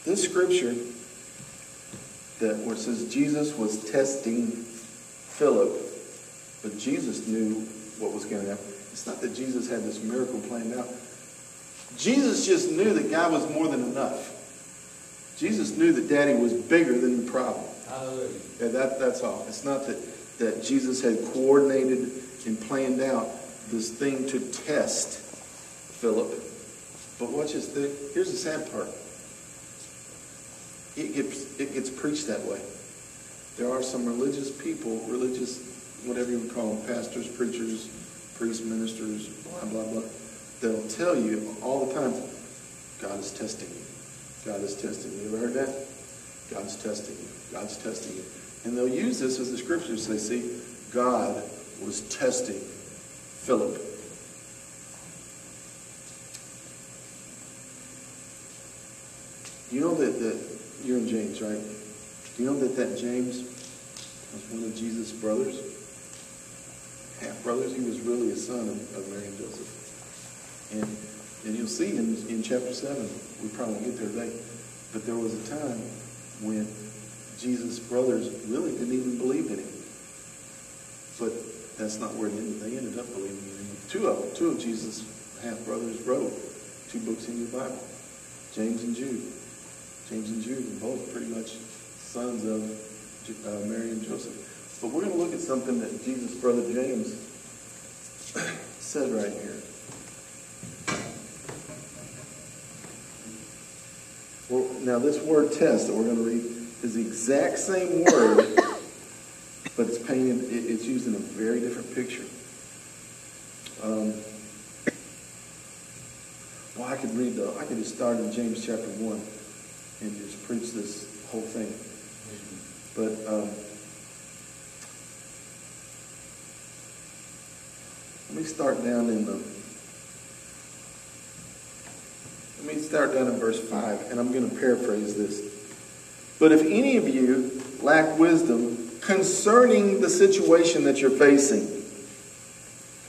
This scripture where it says Jesus was testing Philip, but Jesus knew what was going to happen. It's not that Jesus had this miracle planned out. Jesus just knew that God was more than enough. Jesus knew that Daddy was bigger than the problem. Hallelujah. Yeah, that's all. It's not that Jesus had coordinated and planned out this thing to test Philip. But watch this. Here's the sad part. It gets preached that way. There are some religious people, whatever you would call them, pastors, preachers, priests, ministers, blah, blah, blah. They'll tell you all the time, God is testing you. God is testing you. You ever heard that? God's testing you. God's testing you. And they'll use this as the scriptures say, see, God was testing Philip. You know that you're in James, right? Do you know that James was one of Jesus' brothers? Half-brothers. He was really a son of Mary and Joseph. And you'll see in chapter 7, we probably won't get there today, but there was a time when Jesus' brothers really didn't even believe in him. But that's not where it ended. They ended up believing in him. Two of Jesus' half-brothers wrote 2 books in the Bible, James and Jude. James and Jude were both pretty much sons of Mary and Joseph. But we're going to look at something that Jesus' brother James said right here. Well, now this word test that we're going to read is the exact same word, but it's used in a very different picture. Well, I could just start in James chapter 1 and just preach this whole thing. But let me start down in verse 5, and I'm going to paraphrase this. But if any of you lack wisdom concerning the situation that you're facing,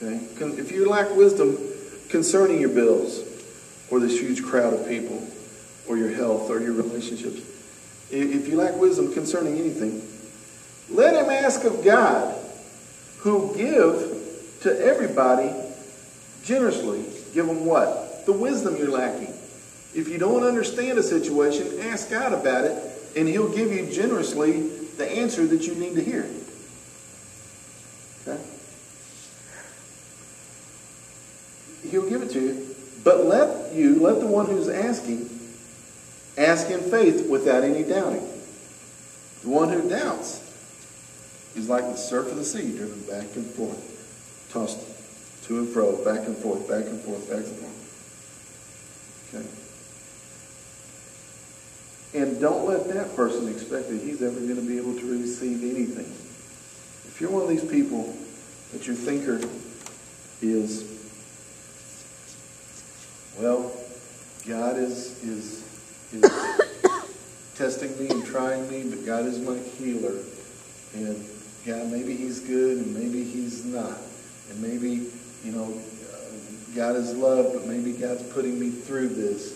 okay? If you lack wisdom concerning your bills, or this huge crowd of people, or your health, or your relationships, if you lack wisdom concerning anything, let him ask of God, who give to everybody generously. Give them what? The wisdom you're lacking. If you don't understand a situation, ask God about it, and he'll give you generously the answer that you need to hear. Okay? He'll give it to you. But let the one who's asking, ask in faith without any doubting. The one who doubts is like the surf of the sea, driven back and forth, tossed to and fro, back and forth, back and forth, back and forth. Okay? And don't let that person expect that he's ever going to be able to receive anything. If you're one of these people that your thinker is, well, God is testing me and trying me, but God is my healer. And God, maybe he's good and maybe he's not. And maybe, God is love, but maybe God's putting me through this.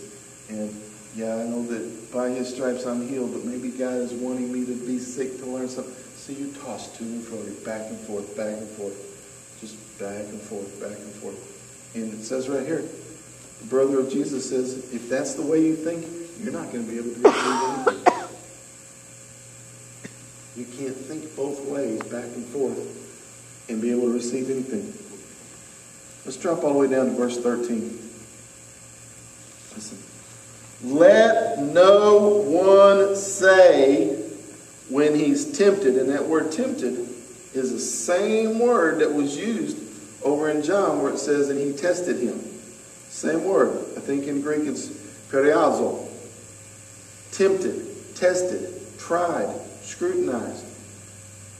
And yeah, I know that by his stripes I'm healed, but maybe God is wanting me to be sick to learn something. So you toss to and fro, you're back and forth, just back and forth, back and forth. And it says right here, the brother of Jesus says, if that's the way you think, you're not going to be able to receive anything. You can't think both ways, back and forth, and be able to receive anything. Let's drop all the way down to verse 13. Listen. Let no one say when he's tempted, and that word tempted is the same word that was used over in John where it says, and he tested him. Same word. I think in Greek it's periazo. Tempted, tested, tried, scrutinized.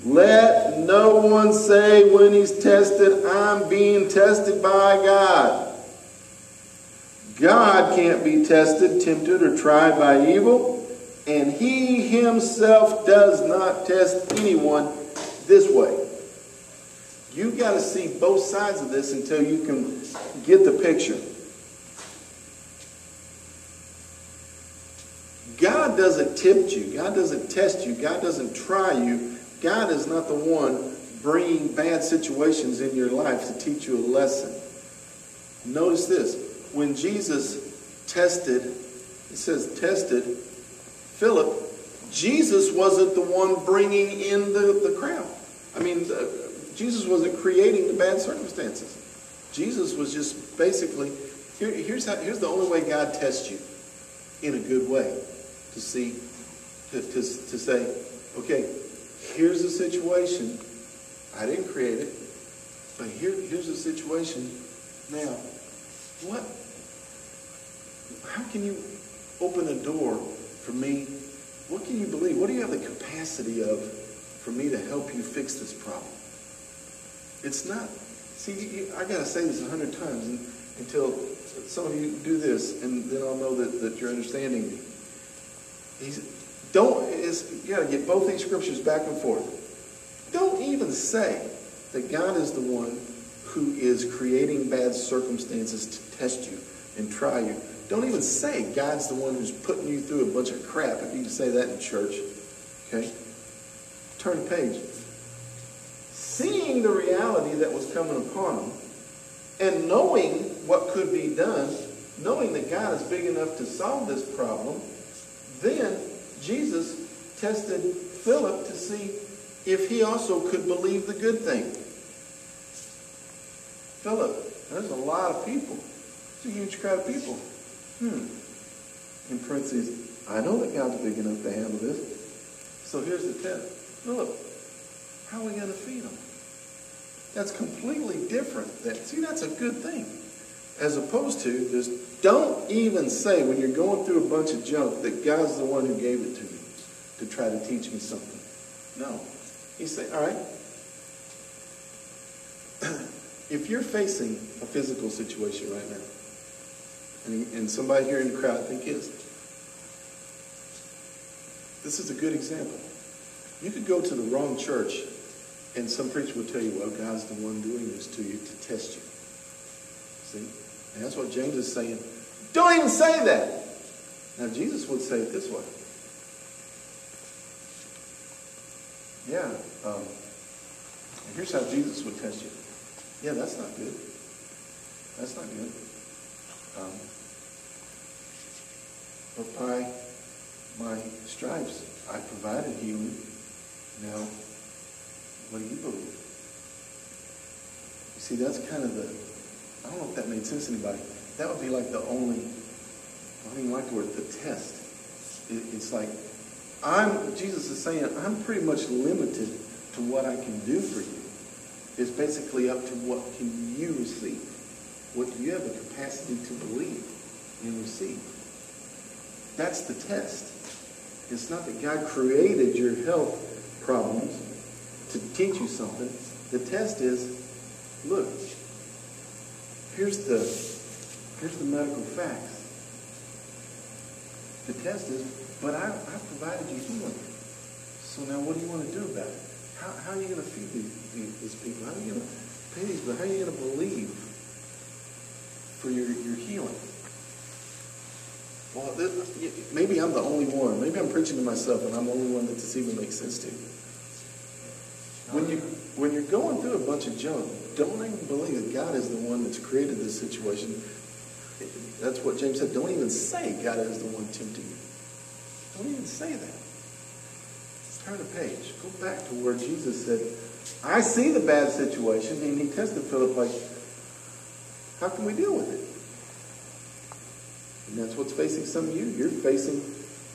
Let no one say when he's tested, I'm being tested by God. God can't be tested, tempted, or tried by evil, and he himself does not test anyone this way. You've got to see both sides of this until you can get the picture. God doesn't tempt you. God doesn't test you. God doesn't try you. God is not the one bringing bad situations in your life to teach you a lesson. Notice this. When Jesus tested, it says tested Philip, Jesus wasn't the one bringing in the crowd. I mean, Jesus wasn't creating the bad circumstances. Jesus was just basically, here's the only way God tests you in a good way. To see, to say, okay, here's the situation. I didn't create it, but here's the situation. Now, how can you open a door for me? What can you believe? What do you have the capacity of for me to help you fix this problem? It's not, see, I got to say this 100 times until some of you do this, and then I'll know that you're understanding me. You got to get both these scriptures back and forth. Don't even say that God is the one who is creating bad circumstances to test you and try you. Don't even say God's the one who's putting you through a bunch of crap, if you can say that in church. Okay? Turn the page. Seeing the reality that was coming upon them, and knowing what could be done, knowing that God is big enough to solve this problem, then Jesus tested Philip to see if he also could believe the good thing. Philip, there's a lot of people. It's a huge crowd of people. In parentheses, I know that God's big enough to handle this. So here's the test. Philip, how are we going to feed them? That's completely different. See, that's a good thing. As opposed to just don't even say when you're going through a bunch of junk that God's the one who gave it to me to try to teach me something. No. You say, all right, if you're facing a physical situation right now, and somebody here in the crowd I think is, this is a good example. You could go to the wrong church and some preacher will tell you, well, God's the one doing this to you to test you. See? And that's what James is saying. Don't even say that. Now, Jesus would say it this way. Yeah, here's how Jesus would test you. Yeah, that's not good. That's not good. But by my stripes, I provided healing. Now, what do you believe? You see, that's kind of I don't know if that made sense to anybody. That would be like the only, I don't even like the word, the test. It's like, Jesus is saying, I'm pretty much limited to what I can do for you. It's basically up to what can you receive. What do you have the capacity to believe and receive? That's the test. It's not that God created your health problems to teach you something. The test is, look, here's the medical facts. The test is, but I provided you healing. So now what do you want to do about it? How are you going to feed these people? How are you going to pay these people? How are you going to believe for your healing? Well, maybe I'm the only one. Maybe I'm preaching to myself and I'm the only one that this even makes sense to. When you're going through a bunch of junk, don't even believe that God is the one that's created this situation. That's what James said. Don't even say God is the one tempting you. Don't even say that. Turn the page. Go back to where Jesus said, I see the bad situation, and he tested Philip like, how can we deal with it? And that's what's facing some of you. You're facing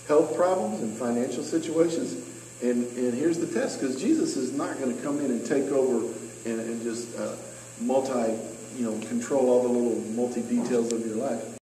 health problems and financial situations. And here's the test, because Jesus is not going to come in and take over and just control all the little multi-details of your life.